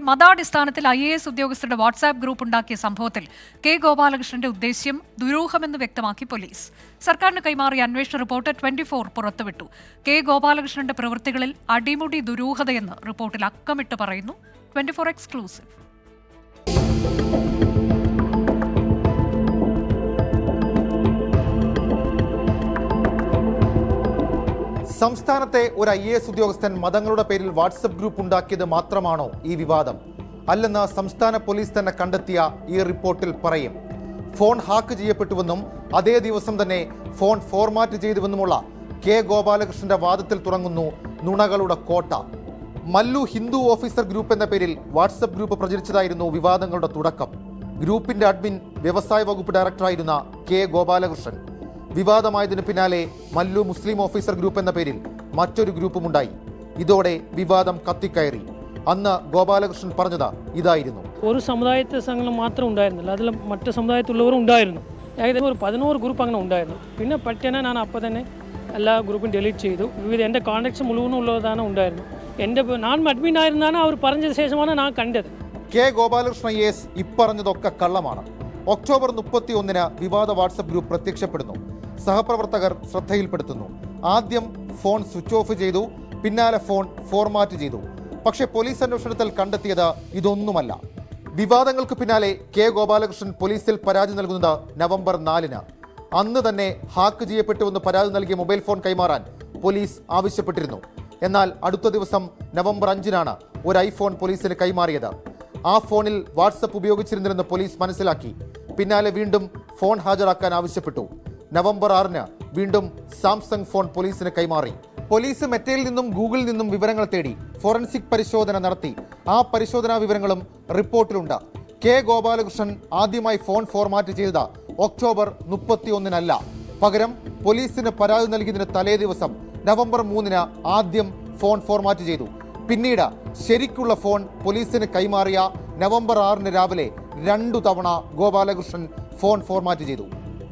മതാടിസ്ഥാനത്തിൽ IAS ഉദ്യോഗസ്ഥരുടെ WhatsApp group ഉണ്ടാക്കിയ സംഭവത്തിൽ കെ ഗോപാലകൃഷ്ണന്റെ ഉദ്ദേശ്യം ദുരൂഹമെന്ന് വ്യക്തമാക്കി പോലീസ്. സർക്കാരിന് കൈമാറിയ അന്വേഷണ റിപ്പോർട്ട് 24 പുറത്തുവിട്ടു. കെ ഗോപാലകൃഷ്ണന്റെ പ്രവൃത്തികളിൽ അടിമുടി ദുരൂഹതയെന്ന് റിപ്പോർട്ടിൽ അക്കമിട്ട് പറയുന്നു. 24 എക്സ്ക്ലൂസീവ്. സംസ്ഥാനത്തെ ഒരു IAS ഉദ്യോഗസ്ഥൻ മതങ്ങളുടെ പേരിൽ വാട്സപ്പ് ഗ്രൂപ്പ് ഉണ്ടാക്കിയത് മാത്രമാണോ ഈ വിവാദം? അല്ലെന്ന് സംസ്ഥാന പോലീസ് തന്നെ കണ്ടെത്തിയ ഈ റിപ്പോർട്ടിൽ പറയും. ഫോൺ ഹാക്ക് ചെയ്യപ്പെട്ടുവെന്നും അതേ ദിവസം തന്നെ ഫോൺ ഫോർമാറ്റ് ചെയ്തുവെന്നുമുള്ള കെ ഗോപാലകൃഷ്ണന്റെ വാദത്തിൽ തുടങ്ങുന്നു നുണകളുടെ കോട്ട. മല്ലു ഹിന്ദു ഓഫീസർ ഗ്രൂപ്പ് എന്ന പേരിൽ വാട്സപ്പ് ഗ്രൂപ്പ് പ്രചരിച്ചതായിരുന്നു വിവാദങ്ങളുടെ തുടക്കം. ഗ്രൂപ്പിന്റെ അഡ്മിൻ വ്യവസായ വകുപ്പ് ഡയറക്ടറായിരുന്ന കെ ഗോപാലകൃഷ്ണൻ. വിവാദമായതിനു പിന്നാലെ മല്ലു മുസ്ലിം ഓഫീസർ ഗ്രൂപ്പ് എന്ന പേരിൽ മറ്റൊരു ഗ്രൂപ്പുമുണ്ടായി. ഇതോടെ വിവാദം കത്തിക്കയറി. അന്ന് ഗോപാലകൃഷ്ണൻ പറഞ്ഞത് ഇതായിരുന്നു: ഒരു സമുദായത്തെ സംഘം മാത്രം ഉണ്ടായിരുന്നില്ല, അതിൽ മറ്റു സമുദായത്തിലുള്ളവരും ഉണ്ടായിരുന്നു. ഏകദേശം ഒരു 11 ഗ്രൂപ്പ് അങ്ങനെ ഉണ്ടായിരുന്നു. പിന്നെ പെട്ടെന്ന് ഞാൻ അപ്പോൾ തന്നെ എല്ലാ ഗ്രൂപ്പും ഡിലീറ്റ് ചെയ്തു. എൻ്റെ കോൺടാക്ട്സ് മുഴുവനും ഉള്ളതാണ് ഉണ്ടായിരുന്നു. ഞാൻ അഡ്മിൻ ആയിരുന്നാണ് അവർ പറഞ്ഞ ശേഷമാണ് ഞാൻ കണ്ടത്. കെ ഗോപാലകൃഷ്ണൻ IAS ഇപ്പറഞ്ഞതൊക്കെ കള്ളമാണ്. ഒക്ടോബർ 31 വിവാദ വാട്സപ്പ് ഗ്രൂപ്പ് പ്രത്യക്ഷപ്പെടുന്നു. സഹപ്രവർത്തകർ ശ്രദ്ധയിൽപ്പെടുത്തുന്നു. ആദ്യം ഫോൺ സ്വിച്ച് ഓഫ് ചെയ്തു, പിന്നാലെ ഫോൺ ഫോർമാറ്റ് ചെയ്തു. പക്ഷേ പോലീസ് അന്വേഷണത്തിൽ കണ്ടെത്തിയത് ഇതൊന്നുമല്ല. വിവാദങ്ങൾക്ക് പിന്നാലെ കെ ഗോപാലകൃഷ്ണൻ പോലീസിൽ പരാതി നൽകുന്നത് നവംബർ 4. അന്ന് തന്നെ ഹാക്ക് ചെയ്യപ്പെട്ടുവെന്ന് പരാതി നൽകിയ മൊബൈൽ ഫോൺ കൈമാറാൻ പോലീസ് ആവശ്യപ്പെട്ടിരുന്നു. എന്നാൽ അടുത്ത ദിവസം നവംബർ 5 ഒരു ഐഫോൺ പോലീസിന് കൈമാറിയത്. ആ ഫോണിൽ വാട്സപ്പ് ഉപയോഗിച്ചിരുന്നില്ലെന്ന് പോലീസ് മനസ്സിലാക്കി. പിന്നാലെ വീണ്ടും ഫോൺ ഹാജരാക്കാൻ ആവശ്യപ്പെട്ടു. നവംബർ 6 വീണ്ടും സാംസങ് ഫോൺ പോലീസിന് കൈമാറി. പോലീസ് മെറ്റയിൽ നിന്നും ഗൂഗിളിൽ നിന്നും വിവരങ്ങൾ തേടി ഫോറൻസിക് പരിശോധന നടത്തി. ആ പരിശോധനാ വിവരങ്ങളും റിപ്പോർട്ടിലുണ്ട്. കെ ഗോപാലകൃഷ്ണൻ ആദ്യമായി ഫോൺ ഫോർമാറ്റ് ചെയ്തത് ഒക്ടോബർ 31 പകരം പോലീസിന് പരാതി നൽകിയതിന് തലേ ദിവസം നവംബർ 3 ആദ്യം ഫോൺ ഫോർമാറ്റ് ചെയ്തു. പിന്നീട് ശരിക്കുള്ള ഫോൺ പോലീസിന് കൈമാറിയ നവംബർ 6 രാവിലെ 2 തവണ ഗോപാലകൃഷ്ണൻ ഫോൺ ഫോർമാറ്റ് ചെയ്തു.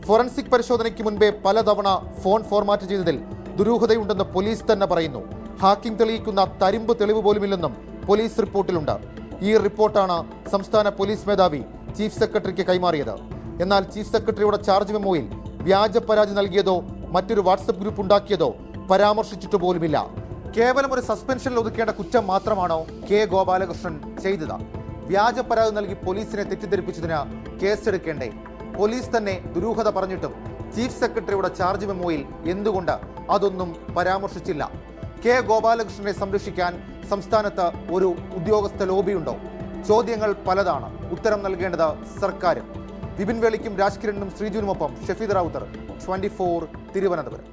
ഫോറൻസിക് പരിശോധനയ്ക്ക് മുൻപേ പലതവണ ഫോൺ ഫോർമാറ്റ് ചെയ്തതിൽ ദുരൂഹതയുണ്ടെന്ന് പോലീസ് തന്നെ പറയുന്നു. ഹാക്കിംഗ് തെളിയിക്കുന്ന തരിമ്പ് തെളിവ് പോലുമില്ലെന്നും പോലീസ് റിപ്പോർട്ടിലുണ്ട്. ഈ റിപ്പോർട്ടാണ് സംസ്ഥാന പോലീസ് മേധാവി ചീഫ് സെക്രട്ടറിക്ക് കൈമാറിയത്. എന്നാൽ ചീഫ് സെക്രട്ടറിയുടെ ചാർജ് മെമ്മോയിൽ വ്യാജ പരാതി നൽകിയതോ മറ്റൊരു വാട്സപ്പ് ഗ്രൂപ്പ് ഉണ്ടാക്കിയതോ പരാമർശിച്ചിട്ട് പോലുമില്ല. കേവലം ഒരു സസ്പെൻഷനിൽ ഒതുക്കേണ്ട കുറ്റം മാത്രമാണോ കെ ഗോപാലകൃഷ്ണൻ ചെയ്തത്? വ്യാജ പരാതി നൽകി പോലീസിനെ തെറ്റിദ്ധരിപ്പിച്ചതിന് കേസെടുക്കേണ്ടേ? പോലീസ് തന്നെ ദുരൂഹത പറഞ്ഞിട്ടും ചീഫ് സെക്രട്ടറിയുടെ ചാർജ് മെമ്മോയിൽ എന്തുകൊണ്ട് അതൊന്നും പരാമർശിച്ചില്ല? കെ ഗോപാലകൃഷ്ണനെ സംരക്ഷിക്കാൻ സംസ്ഥാനത്ത് ഒരു ഉദ്യോഗസ്ഥ ലോബിയുണ്ടോ? ചോദ്യങ്ങൾ പലതാണ്. ഉത്തരം നൽകേണ്ടത് സർക്കാരും. വിപിൻ വേളിക്കും രാജ്കിരണിനും ശ്രീജുവിനുമൊപ്പം ഷഫീദ് റാവുത്തർ, 24 തിരുവനന്തപുരം.